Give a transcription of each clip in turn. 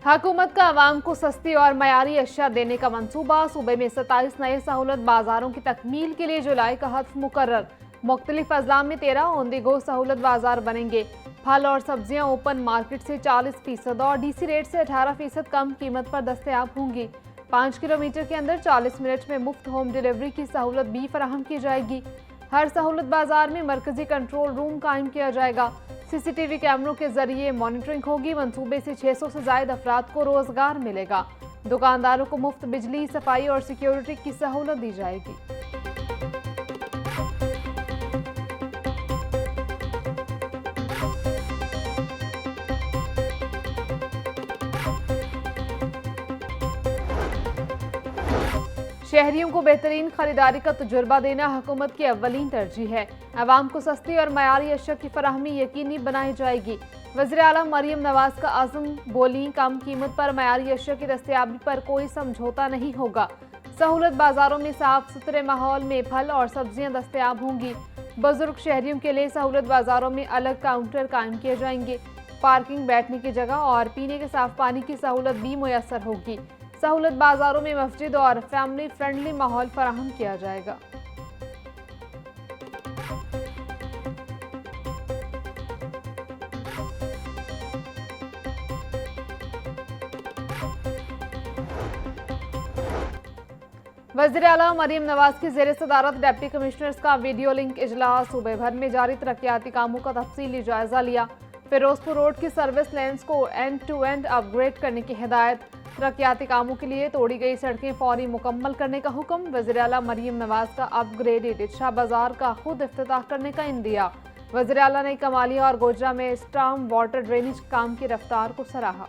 हुकूमत का आवाम को सस्ती और मयारी अशिया देने का मंसूबा। सूबे में 27 नए सहूलत बाजारों की तकमील के लिए जुलाई का हल्फ मुकर्रर। मुख्तलिफ अजला में 13 ओंदिगो सहूलत बाजार बनेंगे। फल और सब्जियां ओपन मार्केट से 40% और डीसी रेट से 18% कम कीमत पर दस्तयाब होंगी। 5 किलोमीटर के अंदर 40 मिनट में मुफ्त होम डिलीवरी की सहूलत भी फराहम की जाएगी। हर सहूलत बाजार में मरकजी कंट्रोल रूम कायम किया जाएगा। सीसीटीवी कैमरों के जरिए मॉनिटरिंग होगी। मंसूबे से 600 से ज्यादा अफराद को रोजगार मिलेगा। दुकानदारों को मुफ्त बिजली, सफाई और सिक्योरिटी की सहूलत दी जाएगी। शहरियों को बेहतरीन खरीदारी का तजुर्बा देना हुकूमत की अव्वलीन तरजीह है। आवाम को सस्ती और मयारी अशिया की फराहमी यकीनी बनाई जाएगी। वज़ीर आला मरियम नवाज का आज़म बोली, कम कीमत पर मयारी अशिया की दस्तयाबी पर कोई समझौता नहीं होगा। सहूलत बाजारों में साफ सुथरे माहौल में फल और सब्जियां दस्तयाब होंगी। बुजुर्ग शहरियों के लिए सहूलत बाजारों में अलग काउंटर कायम किए जाएंगे। पार्किंग, बैठने की जगह और पीने के साफ पानी की सहूलत भी मुयस्सर होगी। सहूलत बाजारों में मस्जिद और फैमिली फ्रेंडली माहौल फराहम किया जाएगा। वज़ीर आला मरियम नवाज की ज़ेर सदारत डिप्टी कमिश्नर्स का वीडियो लिंक इजलास। सूबे भर में जारी तरक्याती कामों का तफसीली जायजा लिया। फिरोजपुर रोड की सर्विस लेन्स को एंड टू एंड अपग्रेड करने की हिदायत। तरक्याती कामों के लिए तोड़ी गई सड़कें फौरी मुकम्मल करने का हुक्म। वज़ीर आला मरियम नवाज का अपग्रेडेड शाह बाजार का खुद इफ्तिताह करने का इंदिया। वज़ीर आला ने कमालिया और गोजरा में स्टॉर्म वाटर ड्रेनेज काम की रफ्तार को सराहा।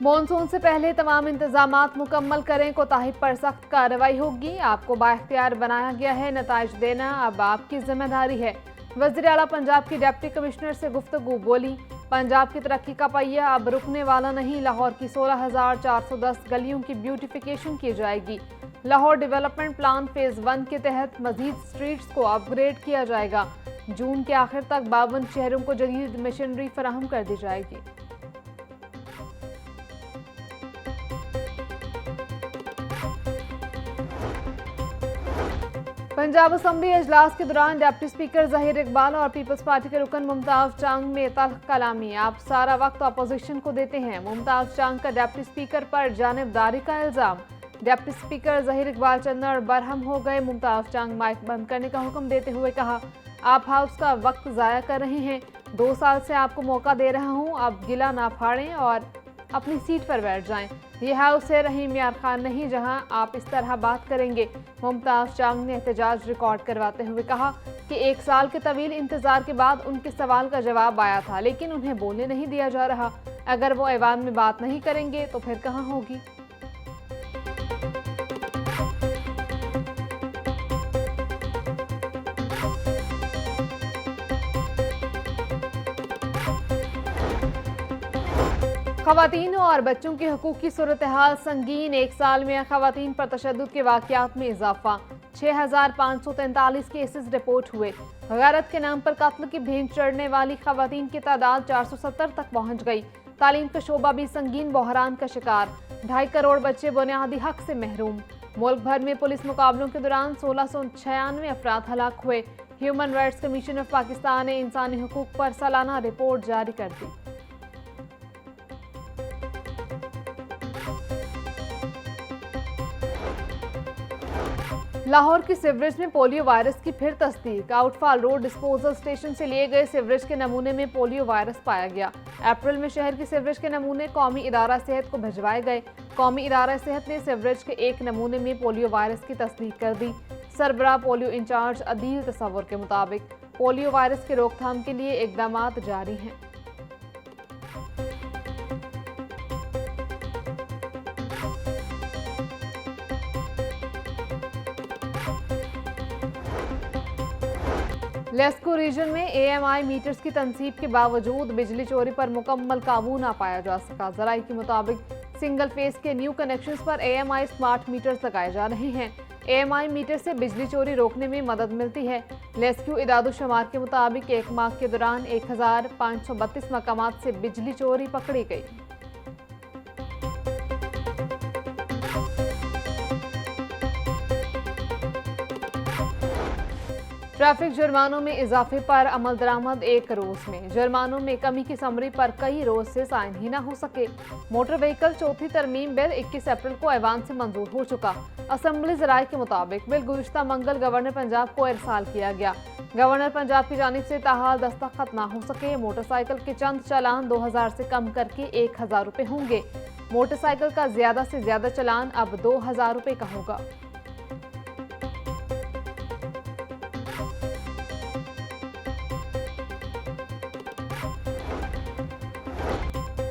मॉनसून से पहले तमाम इंतजामात मुकम्मल करें, कोताही पर सख्त कार्रवाई होगी। आपको बाइख्तियार बनाया गया है, नताइज देना अब आपकी जिम्मेदारी है। वज़ीर आला पंजाब की डिप्टी कमिश्नर से गुफ्तगू बोली, पंजाब की तरक्की का पहिया अब रुकने वाला नहीं। लाहौर की 16,410 गलियों की ब्यूटिफिकेशन की जाएगी। लाहौर डेवलपमेंट प्लान फेज 1 के तहत मजीद स्ट्रीट्स को अपग्रेड किया जाएगा। जून के आखिर तक 52 शहरों को जदीद मशीनरी फराहम कर दी जाएगी। पंजाब असम्बली इजलास के दौरान डिप्टी स्पीकर ज़हीर इकबाल और पीपल्स पार्टी के रुकन मुमताज चांग में तल्ख कलामी। आप सारा वक्त अपोजिशन को देते हैं। मुमताज चांग का डिप्टी स्पीकर पर जानिबदारी का इल्जाम। डिप्टी स्पीकर ज़हीर इकबाल चन्नड़ बरहम हो गए। मुमताज चांग माइक बंद करने का हुक्म देते हुए कहा, आप हाउस का वक्त ज़ाया कर रहे हैं। 2 साल से आपको मौका दे रहा हूँ, अब गिला ना फाड़ें और अपनी सीट पर बैठ जाएं। ये हाउस है, रहीम यार खान नहीं जहां आप इस तरह बात करेंगे। मुमताज चांग ने एहतजाज रिकॉर्ड करवाते हुए कहा कि 1 साल के तवील इंतजार के बाद उनके सवाल का जवाब आया था, लेकिन उन्हें बोलने नहीं दिया जा रहा। अगर वो ऐवान में बात नहीं करेंगे तो फिर कहाँ होगी। ख़वातीन और बच्चों के हकूक़ की सूरत हाल संगीन। 1 साल में ख़वातीन पर तशद्दुद के वाक़यात में इजाफा। 6,543 केसेस रिपोर्ट हुए। गैरत के नाम पर कत्ल की भेंट चढ़ने वाली ख़वातीन की तादाद 470 तक पहुँच गई। तालीम का शोबा भी संगीन बहरान का शिकार। 2.5 करोड़ बच्चे बुनियादी हक से महरूम। मुल्क भर में पुलिस मुकाबलों के दौरान 1696 अफराद हलाक हुए। Human rights commission of Pakistan ने इंसानी हकूक़ पर सालाना रिपोर्ट जारी कर दी। लाहौर की सीवरेज में पोलियो वायरस की फिर तस्दीक। आउटफॉल रोड डिस्पोजल स्टेशन से लिए गए सीवरेज के नमूने में पोलियो वायरस पाया गया। अप्रैल में शहर की सीवरेज के नमूने कौमी इदारा सेहत को भिजवाए गए। कौमी इदारा सेहत ने सीवरेज के एक नमूने में पोलियो वायरस की तस्दीक कर दी। सरबराह पोलियो इंचार्ज अदील तसव्वुर के मुताबिक पोलियो वायरस की रोकथाम के लिए इकदाम जारी हैं। लेस्को रीजन में AMI मीटर्स की तनसीब के बावजूद बिजली चोरी पर मुकम्मल काबू ना पाया जा सका। ज़राई के मुताबिक सिंगल फेस के न्यू कनेक्शंस पर AMI स्मार्ट मीटर्स लगाए जा रहे हैं। AMI मीटर से बिजली चोरी रोकने में मदद मिलती है। रेस्क्यू इदादोशुमार के मुताबिक एक माह के दौरान 1532 मकामात से बिजली चोरी पकड़ी गई। ट्रैफिक जुर्मानों में इजाफे पर अमल दरामद 1 रोज में। जुर्मानों में कमी की समरी पर कई रोज से साइन ही न हो सके। मोटर व्हीकल चौथी तरमीम बिल 21 अप्रैल को ऐवान से मंजूर हो चुका। असेंबली ज़राए के मुताबिक बिल गुज़िश्ता मंगल गवर्नर पंजाब को इरसाल किया गया। गवर्नर पंजाब की जानिब से ताहाल दस्तखत न हो सके। मोटरसाइकिल के चंद चालान 2000 से कम करके 1000 रुपये होंगे। मोटरसाइकिल का ज्यादा से ज्यादा चालान अब 2000 रुपये का होगा।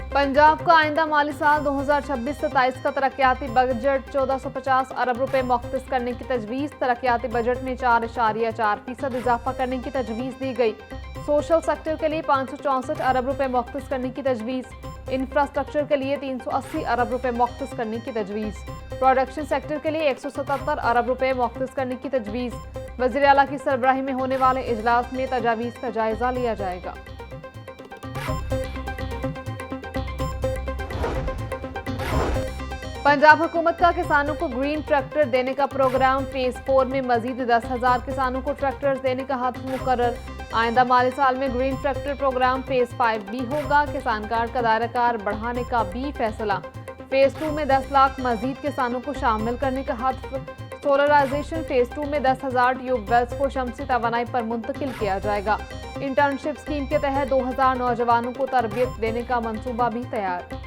पंजाब का आइंदा माली साल 2026-27 का तरक्याती बजट 1450 अरब रुपए मुख्तस करने की तजवीज़। तरक्याती बजट में 4.4% इजाफा करने की तजवीज़ दी गई। सोशल सेक्टर के लिए 564 अरब रुपए मुख्तस करने की तजवीज़। इंफ्रास्ट्रक्चर के लिए 380 अरब रुपए मुख्तस करने की तजवीज़। प्रोडक्शन सेक्टर के लिए 177 अरब रुपए मुख्तस करने की तजवीज़। वज़ीर आला की सरबराही में होने वाले इजलास में तजावीज़ का जायजा लिया जाएगा। पंजाब हुकूमत का किसानों को ग्रीन ट्रैक्टर देने का प्रोग्राम। फेज 4 में मजीद 10,000 किसानों को ट्रैक्टर्स देने का हद मुकर्रर। आइंदा माली साल में ग्रीन ट्रैक्टर प्रोग्राम फेज 5 भी होगा। किसान कार्ड का दायराकार बढ़ाने का भी फैसला। फेज 2 में 10 लाख मजीद किसानों को शामिल करने का हद। सोलराइजेशन फेज 2 में 10,000 ट्यूबवेल्स को शमसी तवानाई पर मुंतकिल किया जाएगा। इंटर्नशिप स्कीम के तहत 2000 नौजवानों को तरबियत देने का मंसूबा भी तैयार।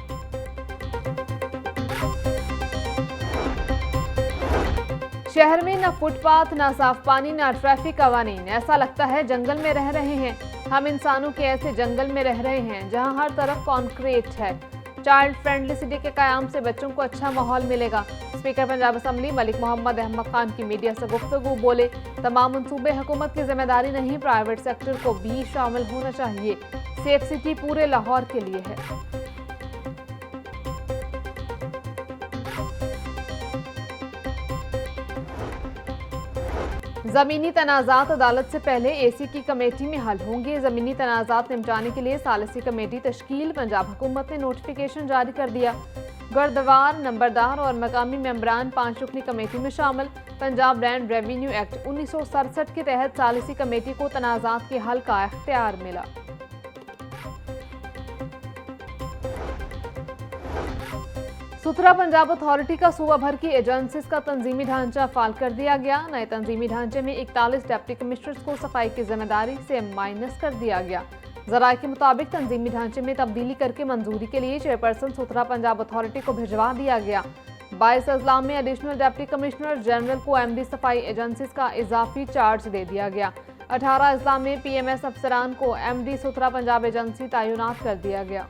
शहर में न फुटपाथ, न साफ पानी, न ट्रैफिक कवानीन। ऐसा लगता है जंगल में रह रहे हैं। हम इंसानों के ऐसे जंगल में रह रहे हैं जहां हर तरफ कॉन्क्रीट है। चाइल्ड फ्रेंडली सिटी के कयाम से बच्चों को अच्छा माहौल मिलेगा। स्पीकर पंजाब असम्बली मलिक मोहम्मद अहमद खान की मीडिया से गुफ्तगू बोले, तमाम मंसूबे हुकूमत की जिम्मेदारी नहीं, प्राइवेट सेक्टर को भी शामिल होना चाहिए। सेफ सिटी पूरे लाहौर के लिए है। ज़मीनी तनाज़ात अदालत से पहले AC की कमेटी में हल होंगे। ज़मीनी तनाज़ात निपटाने के लिए सालिसी कमेटी तश्कील। पंजाब हुकूमत ने नोटिफिकेशन जारी कर दिया। गर्दवार, नंबरदार और मकामी मेंबरान 5 रुकनी कमेटी में शामिल। पंजाब लैंड रेवेन्यू एक्ट 1967 के तहत सालिसी कमेटी को तनाज़ात के हल का इख्तियार मिला। सुथरा पंजाब अथॉरिटी का सूबा भर की एजेंसीज का तंजीमी ढांचा फाल कर दिया गया। नए तंजीमी ढांचे में 41 डिप्टी कमिश्नर्स को सफाई की जिम्मेदारी से माइनस कर दिया गया। ज़राए के मुताबिक तंजीमी ढांचे में तब्दीली करके मंजूरी के लिए चेयरपर्सन सुथरा पंजाब अथॉरिटी को भिजवा दिया गया। 22 अजला में एडिशनल डिप्टी कमिश्नर जनरल को MD सफाई एजेंसीज का इजाफी चार्ज दे दिया गया। 18 अजला में PMS अफसरान को MD सुथरा पंजाब एजेंसी तैनात कर दिया गया।